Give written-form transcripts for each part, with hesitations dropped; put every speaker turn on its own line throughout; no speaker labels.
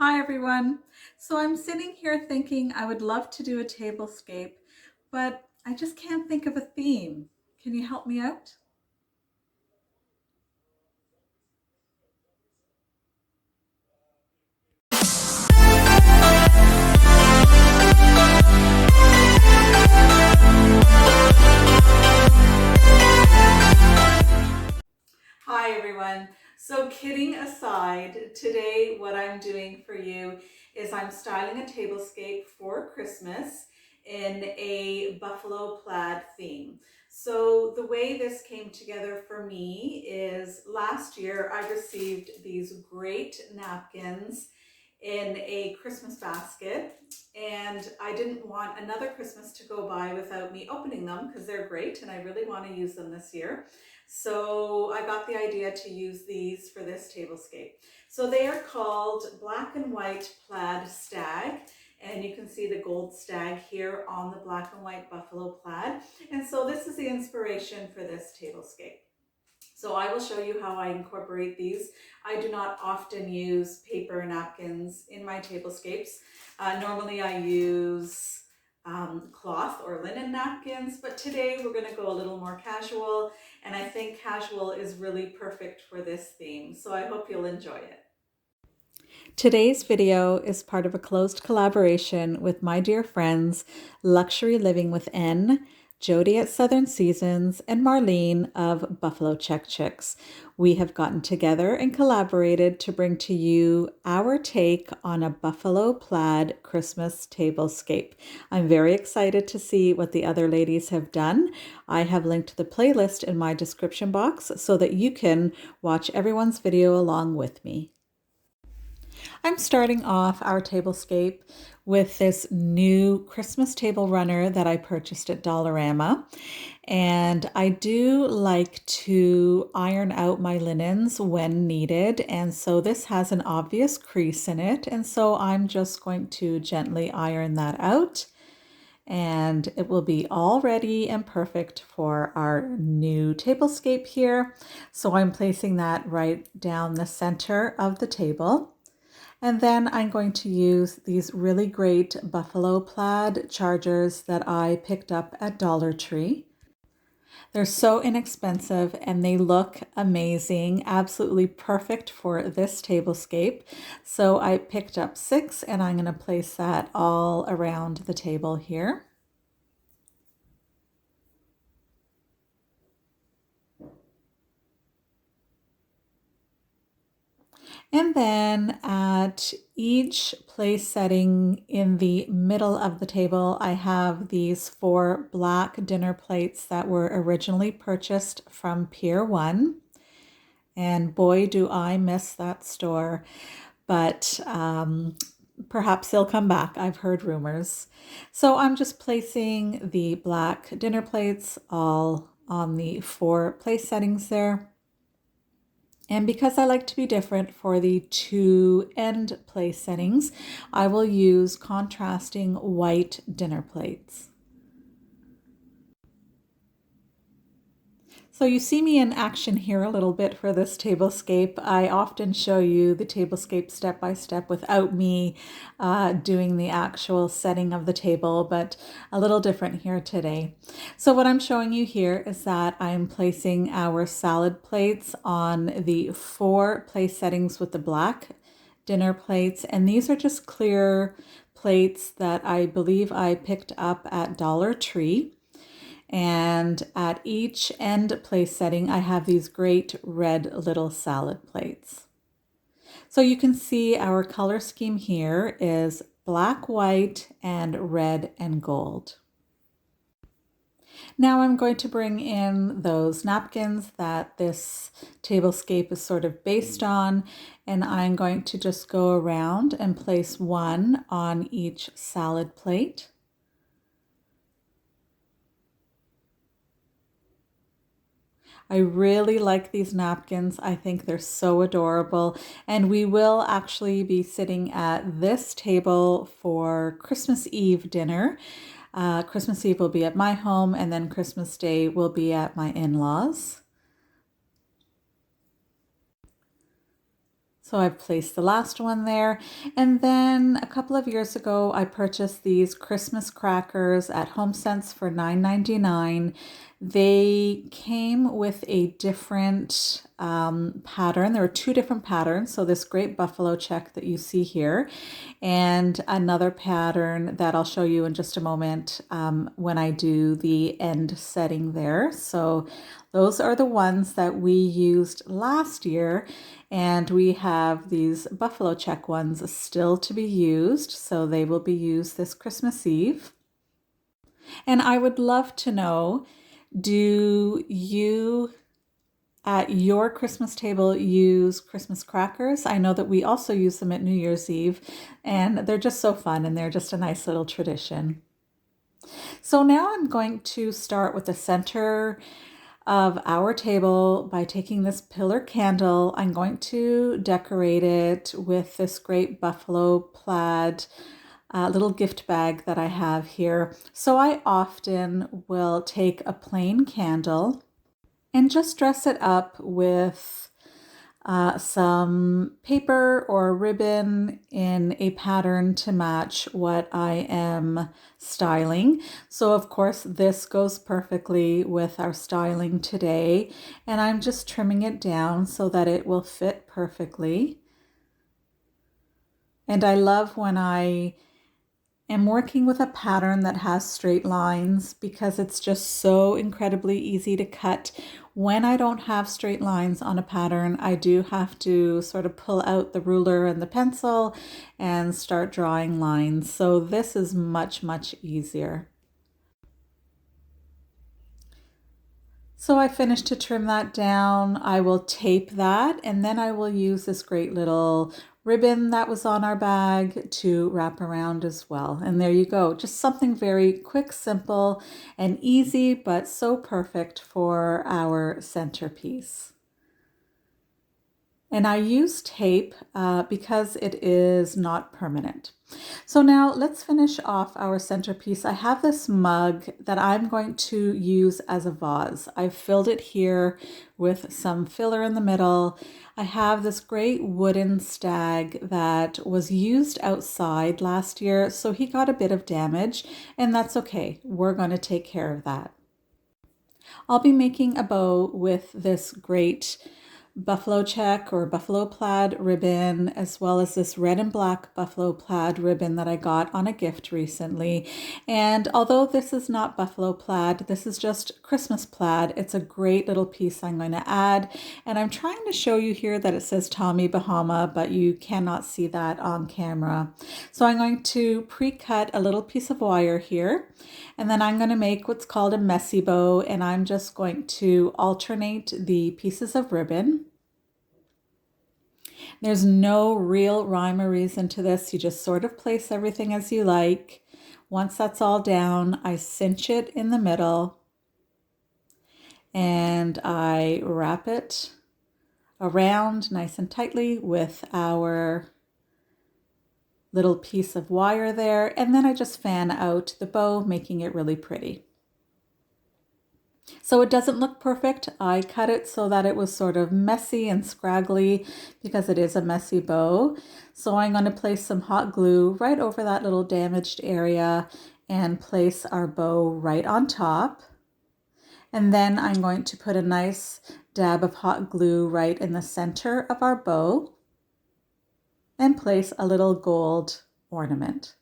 Hi everyone. So I'm sitting here thinking I would love to do a tablescape, but I just can't think of a theme. Can you help me out? Hi everyone. So kidding aside, today what I'm doing for you is I'm styling a tablescape for Christmas in a buffalo plaid theme. So the way this came together for me is last year I received these great napkins in a Christmas basket, and I didn't want another Christmas to go by without me opening them because they're great and I really want to use them this year. So I got the idea to use these for this tablescape. So they are called Black and White Plaid Stag, and you can see the gold stag here on the black and white buffalo plaid. And so this is the inspiration for this tablescape. So I will show you how I incorporate these. I do not often use paper napkins in my tablescapes. Normally I use cloth or linen napkins, but today we're going to go a little more casual, and I think casual is really perfect for this theme. So I hope you'll enjoy it. Today's video is part of a closed collaboration with my dear friends, Luxury Living with N, Jody at Southern Seasons, and Marlene of Buffalo Check Chicks. We have gotten together and collaborated to bring to you our take on a buffalo plaid Christmas tablescape. I'm very excited to see what the other ladies have done. I have linked the playlist in my description box so that you can watch everyone's video along with me. I'm starting off our tablescape with this new Christmas table runner that I purchased at Dollarama. And I do like to iron out my linens when needed. And so this has an obvious crease in it. And so I'm just going to gently iron that out. And it will be all ready and perfect for our new tablescape here. So I'm placing that right down the center of the table. And then I'm going to use these really great buffalo plaid chargers that I picked up at Dollar Tree. They're so inexpensive and they look amazing, absolutely perfect for this tablescape. So I picked up 6 and I'm going to place that all around the table here. And then at each place setting in the middle of the table, I have these 4 black dinner plates that were originally purchased from Pier 1. And boy, do I miss that store. But perhaps they'll come back. I've heard rumors. So I'm just placing the black dinner plates all on the 4 place settings there. And because I like to be different for the 2 end place settings, I will use contrasting white dinner plates. So you see me in action here a little bit for this tablescape. I often show you the tablescape step by step without me doing the actual setting of the table, but a little different here today. So what I'm showing you here is that I'm placing our salad plates on the 4 place settings with the black dinner plates, and these are just clear plates that I believe I picked up at Dollar Tree. And at each end place setting, I have these great red little salad plates. So you can see our color scheme here is black, white, and red and gold. Now I'm going to bring in those napkins that this tablescape is sort of based on, and I'm going to just go around and place 1 on each salad plate. I really like these napkins. I think they're so adorable. And we will actually be sitting at this table for Christmas Eve dinner. Christmas Eve will be at my home, and then Christmas Day will be at my in-laws. So I've placed the last one there. And then a couple of years ago, I purchased these Christmas crackers at HomeSense for $9.99. They came with a different pattern. There were two different patterns. So this great buffalo check that you see here, and another pattern that I'll show you in just a moment when I do the end setting there. So those are the ones that we used last year, and we have these buffalo check ones still to be used. So they will be used this Christmas Eve. And I would love to know, do you at your Christmas table use Christmas crackers? I know that we also use them at New Year's Eve, and they're just so fun, and they're just a nice little tradition. So now I'm going to start with the center of our table by taking this pillar candle. I'm going to decorate it with this great buffalo plaid little gift bag that I have here. So I often will take a plain candle and just dress it up with some paper or ribbon in a pattern to match what I am styling. So of course this goes perfectly with our styling today, and I'm just trimming it down so that it will fit perfectly. And I love when I am working with a pattern that has straight lines, because it's just so incredibly easy to cut. When I don't have straight lines on a pattern, I do have to sort of pull out the ruler and the pencil and start drawing lines. So this is much, much easier. So I finished to trim that down. I will tape that, and then I will use this great little ribbon that was on our bag to wrap around as well. And there you go. Just something very quick, simple, and easy, but so perfect for our centerpiece. And I use tape because it is not permanent. So now let's finish off our centerpiece. I have this mug that I'm going to use as a vase. I've filled it here with some filler in the middle. I have this great wooden stag that was used outside last year, so he got a bit of damage, and that's okay. We're going to take care of that. I'll be making a bow with this great buffalo check or buffalo plaid ribbon, as well as this red and black buffalo plaid ribbon that I got on a gift recently. And although this is not buffalo plaid, this is just Christmas plaid, it's a great little piece I'm going to add. And I'm trying to show you here that it says Tommy Bahama, but you cannot see that on camera. So I'm going to pre-cut a little piece of wire here, and then I'm going to make what's called a messy bow, and I'm just going to alternate the pieces of ribbon. There's no real rhyme or reason to this. You just sort of place everything as you like. Once that's all down, I cinch it in the middle and I wrap it around nice and tightly with our little piece of wire there. And then I just fan out the bow, making it really pretty. So it doesn't look perfect. I cut it so that it was sort of messy and scraggly because it is a messy bow. So I'm going to place some hot glue right over that little damaged area and place our bow right on top. And then I'm going to put a nice dab of hot glue right in the center of our bow and place a little gold ornament.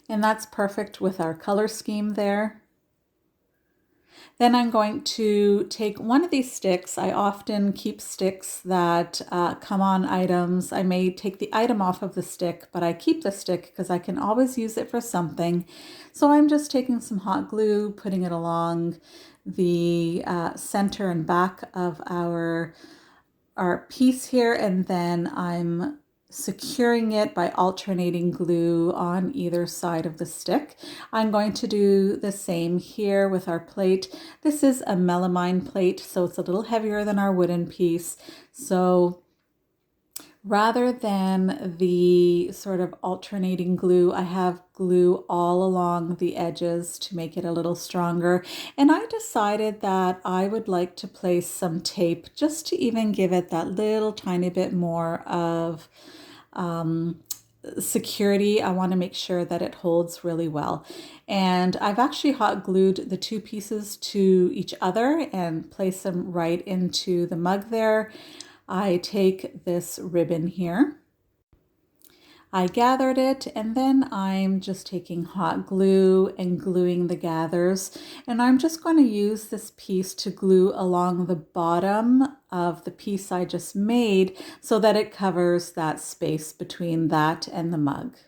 And that's perfect with our color scheme there. Then I'm going to take one of these sticks. I often keep sticks that come on items. I may take the item off of the stick, but I keep the stick because I can always use it for something. So I'm just taking some hot glue, putting it along the center and back of our piece here, and then I'm securing it by alternating glue on either side of the stick. I'm going to do the same here with our plate. This is a melamine plate, so it's a little heavier than our wooden piece. So Rather than the sort of alternating glue, I have glue all along the edges to make it a little stronger. And I decided that I would like to place some tape just to even give it that little tiny bit more of security. I want to make sure that it holds really well. And I've actually hot glued the two pieces to each other and place them right into the mug there. I take this ribbon here, I gathered it, and then I'm just taking hot glue and gluing the gathers. And I'm just going to use this piece to glue along the bottom of the piece I just made so that it covers that space between that and the mug.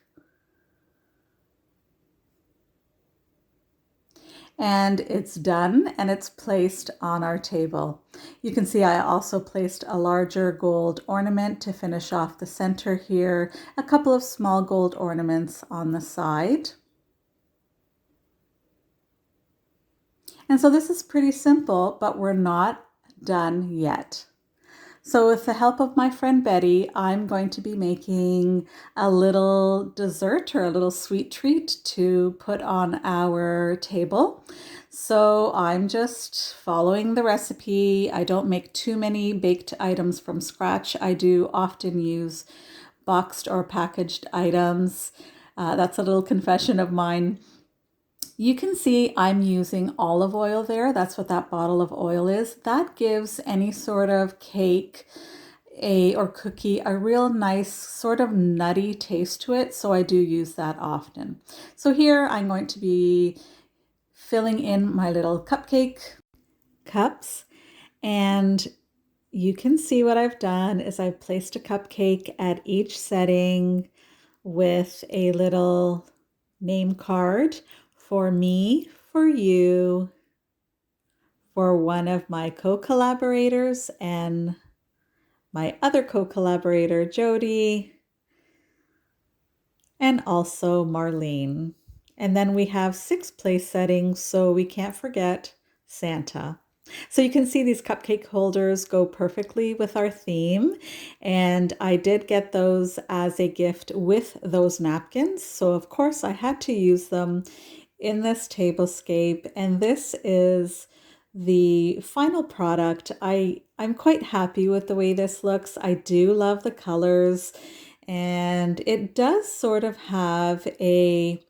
And it's done and it's placed on our table. You can see I also placed a larger gold ornament to finish off the center here, a couple of small gold ornaments on the side. And so this is pretty simple, but we're not done yet. So with the help of my friend Betty, I'm going to be making a little dessert or a little sweet treat to put on our table. So I'm just following the recipe. I don't make too many baked items from scratch. I do often use boxed or packaged items. That's a little confession of mine. You can see I'm using olive oil there. That's what that bottle of oil is. That gives any sort of cake or cookie a real nice sort of nutty taste to it. So I do use that often. So here I'm going to be filling in my little cupcake cups, and you can see what I've done is I've placed a cupcake at each setting with a little name card for me, for you, for one of my co-collaborators and my other co-collaborator, Jody, and also Marlene. And then we have 6 place settings, so we can't forget Santa. So you can see these cupcake holders go perfectly with our theme. And I did get those as a gift with those napkins. So of course I had to use them in this tablescape. And this is the final product. I'm quite happy with the way this looks. I do love the colors, and it does sort of have a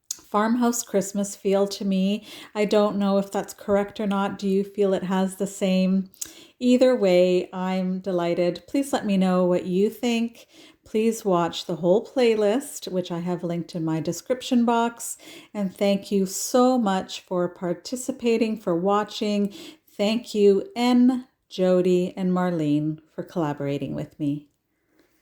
farmhouse Christmas feel to me. I don't know if that's correct or not. Do you feel it has the same? Either way, I'm delighted. Please let me know what you think. Please watch the whole playlist, which I have linked in my description box. And thank you so much for participating, for watching. Thank you, Jody, and Marlene for collaborating with me.